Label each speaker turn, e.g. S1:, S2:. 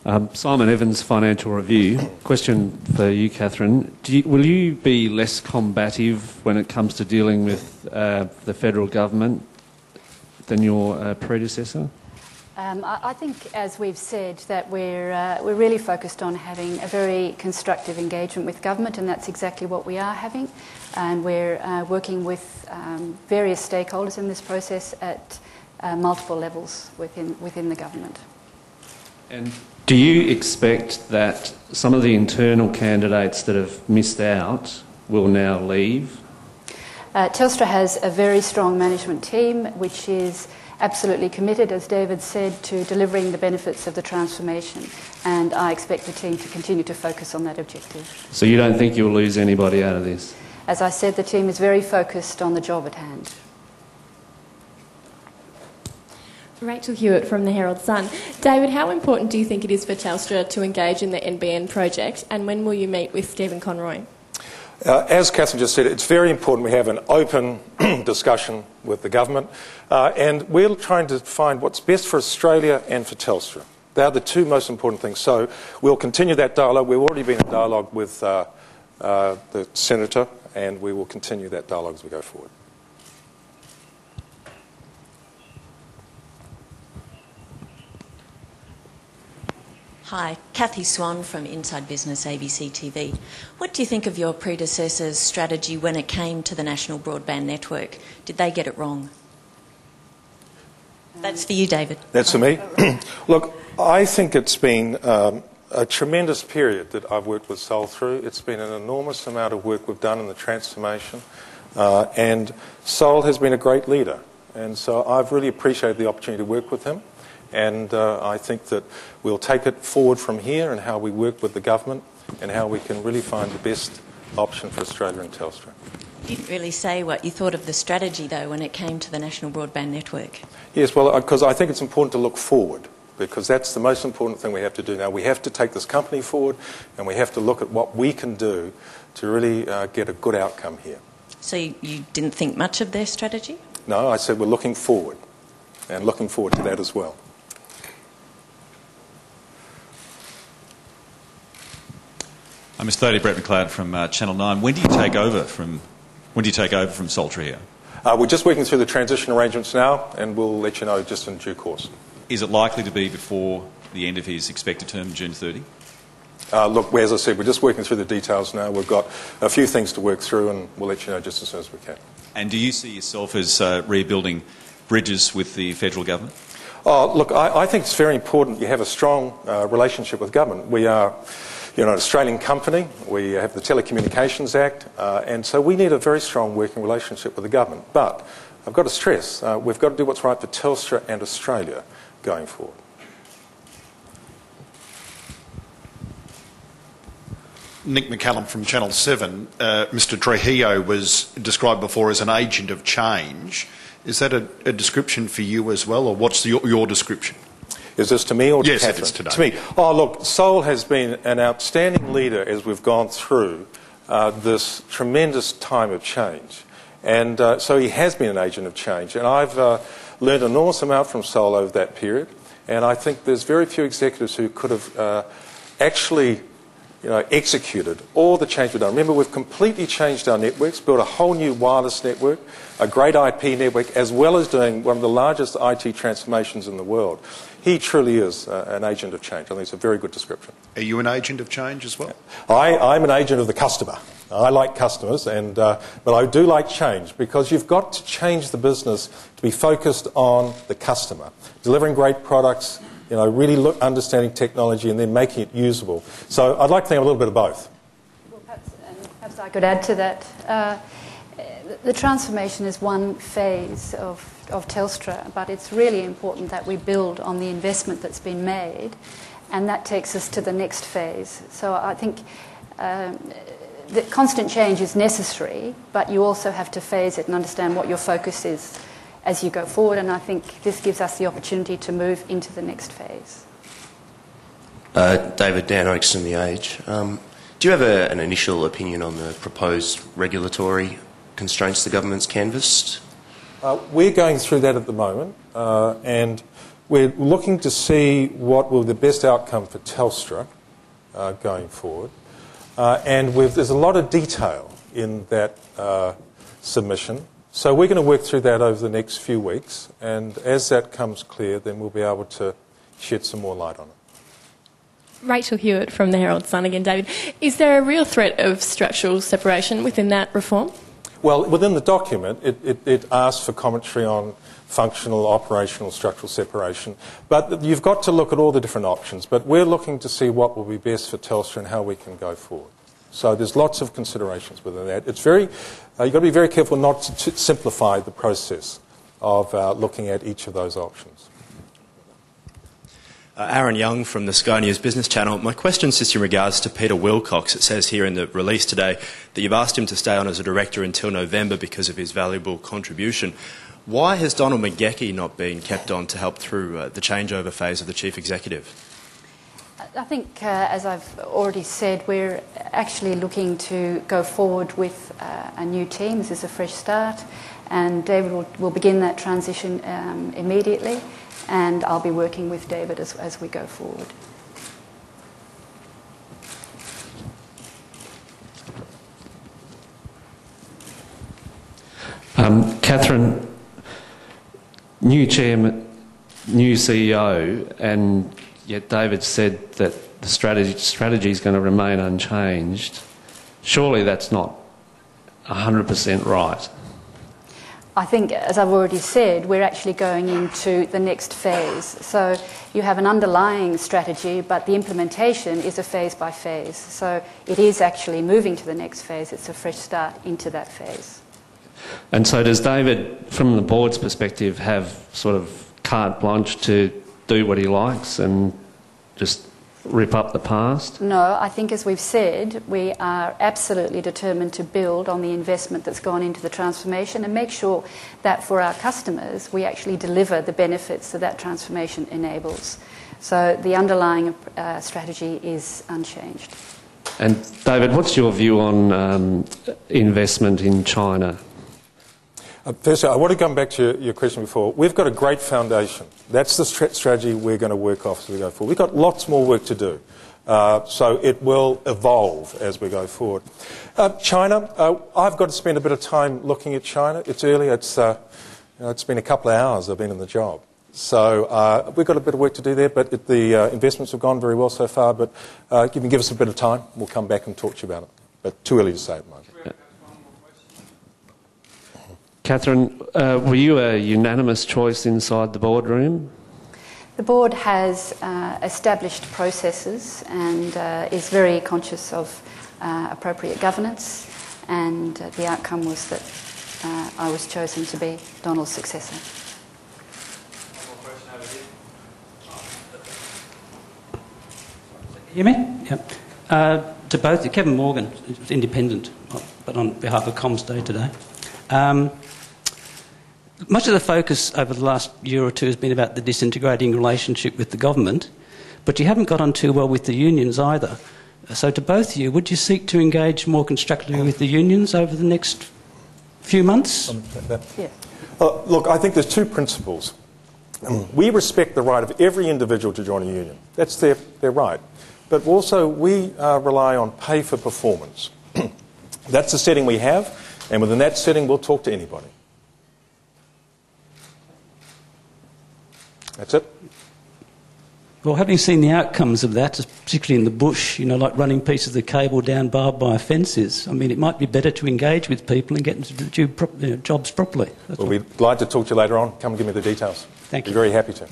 S1: Simon Evans, Financial Review. Question for you, Catherine. Will you be less combative when it comes to dealing with the federal government than your predecessor?
S2: I think, as we've said, that we're really focused on having a very constructive engagement with government, and that's exactly what we are having. And we're working with various stakeholders in this process at multiple levels within the government.
S1: And do you expect that some of the internal candidates that have missed out will now leave?
S2: Telstra has a very strong management team which is absolutely committed, as David said, to delivering the benefits of the transformation, and I expect the team to continue to focus on that objective.
S1: So you don't think you'll lose anybody out of this?
S2: As I said, the team is very focused on the job at hand.
S3: Rachel Hewitt from the Herald Sun. David, how important do you think it is for Telstra to engage in the NBN project, and when will you meet with Stephen Conroy?
S4: As Catherine just said, it's very important we have an open discussion with the government, and we're trying to find what's best for Australia and for Telstra. They are the two most important things. So we'll continue that dialogue. We've already been in dialogue with the Senator, and we will continue that dialogue as we go forward.
S5: Hi, Kathy Swan from Inside Business ABC TV. What do you think of your predecessor's strategy when it came to the national broadband network? Did they get it wrong? That's for you, David.
S4: That's for me? Look, I think it's been a tremendous period that I've worked with Sol through. It's been an enormous amount of work we've done in the transformation, and Sol has been a great leader, and so I've really appreciated the opportunity to work with him. And I think that we'll take it forward from here and how we work with the government and how we can really find the best option for Australia and Telstra.
S5: You didn't really say what you thought of the strategy, though, when it came to the national broadband network.
S4: Yes, well, because I think it's important to look forward, because that's the most important thing we have to do now. We have to take this company forward, and we have to look at what we can do to really get a good outcome here.
S5: So you didn't think much of their strategy?
S4: No, I said we're looking forward, and looking forward to that as well.
S6: I'm Mr Thodey, Brett McLeod from Channel 9. When do you take over from Sol Trujillo?
S4: We're just working through the transition arrangements now, and we'll let you know just in due course.
S6: Is it likely to be before the end of his expected term, June 30?
S4: Look, as I said, we're just working through the details now. We've got a few things to work through, and we'll let you know just as soon as we can. And
S6: do you see yourself as rebuilding bridges with the federal government?
S4: Oh, look, I think it's very important you have a strong relationship with government. We are an Australian company. We have the Telecommunications Act, and so we need a very strong working relationship with the government. But I've got to stress, we've got to do what's right for Telstra and Australia going forward.
S7: Nick McCallum from Channel 7. Mr Trujillo was described before as an agent of change. Is that a description for you as well, or what's your description?
S4: Is this to me or to
S7: Yes,
S4: Catherine?
S7: it is today.
S4: To me. Oh, look, Sol has been an outstanding leader as we've gone through this tremendous time of change. And so he has been an agent of change. And I've learned an enormous amount from Sol over that period. And I think there's very few executives who could have actually executed all the change we've done. Remember, we've completely changed our networks, built a whole new wireless network, a great IP network, as well as doing one of the largest IT transformations in the world. He truly is an agent of change. I think it's a very good description.
S7: Are you an agent of change as well?
S4: I'm an agent of the customer. I like customers, but I do like change, because you've got to change the business to be focused on the customer, delivering great products, really understanding technology and then making it usable. So I'd like to think a little bit of both.
S2: Well, perhaps I could add to that. The transformation is one phase of Telstra, but it's really important that we build on the investment that's been made, and that takes us to the next phase. So I think the constant change is necessary, but you also have to phase it and understand what your focus is as you go forward, and I think this gives us the opportunity to move into the next phase.
S8: David, Dan Oakes from The Age. Do you have an initial opinion on the proposed regulatory constraints the government's canvassed?
S4: We're going through that at the moment, and We're looking to see what will be the best outcome for Telstra going forward. And there's a lot of detail in that submission. So we're going to work through that over the next few weeks. And as that comes clear, then we'll be able to shed some more light on it.
S3: Rachel Hewitt from the Herald Sun again, David. Is there a real threat of structural separation within that reform?
S4: Well, within the document, it asks for commentary on functional, operational, structural separation. But you've got to look at all the different options. But we're looking to see what will be best for Telstra and how we can go forward. So there's lots of considerations within that. It's you've got to be very careful not to simplify the process of looking at each of those options.
S8: Aaron Young from the Sky News Business Channel. My question is in regards to Peter Wilcox. It says here in the release today that you've asked him to stay on as a director until November because of his valuable contribution. Why has Donald McGauchie not been kept on to help through the changeover phase of the chief executive?
S2: I think, as I've already said, we're actually looking to go forward with a new team. This is a fresh start, and David will begin that transition immediately. And I'll be working with David as we go forward.
S1: Catherine, new chairman, new CEO, and yet David said that the strategy is going to remain unchanged. Surely that's not 100% right.
S2: I think, as I've already said, we're actually going into the next phase. So you have an underlying strategy, but the implementation is a phase by phase. So it is actually moving to the next phase. It's a fresh start into that phase.
S1: And so does David, from the board's perspective, have sort of carte blanche to do what he likes and just rip up the past?
S2: No, I think, as we've said, we are absolutely determined to build on the investment that's gone into the transformation and make sure that for our customers we actually deliver the benefits that that transformation enables. So the underlying strategy is unchanged.
S1: And David, what's your view on investment in China?
S4: Firstly, I want to come back to your question before. We've got a great foundation. That's the strategy we're going to work off as we go forward. We've got lots more work to do. So it will evolve as we go forward. China, I've got to spend a bit of time looking at China. It's early. It's been a couple of hours I've been in the job. So we've got a bit of work to do there, but the investments have gone very well so far. But give us a bit of time. We'll come back and talk to you about it. But too early to say at the moment.
S1: Catherine, were you a unanimous choice inside the boardroom?
S2: The board has established processes and is very conscious of appropriate governance, and the outcome was that I was chosen to be Donald's successor.
S9: Hear me? Yeah. To both, Kevin Morgan, independent, but on behalf of Comms Day today. Much of the focus over the last year or two has been about the disintegrating relationship with the government, but you haven't got on too well with the unions either. So to both of you, would you seek to engage more constructively with the unions over the next few months?
S2: Yeah.
S4: Look, I think there's two principles. We respect the right of every individual to join a union. That's their right. But also we rely on pay for performance. That's the setting we have, and within that setting we'll talk to anybody. That's it.
S9: Well, having seen the outcomes of that, particularly in the bush, like running pieces of cable down barbed wire fences, I mean, it might be better to engage with people and get them to do jobs properly.
S4: Well, we'd like to talk to you later on. Come and give me the details.
S9: Thank you.
S4: Be very happy to.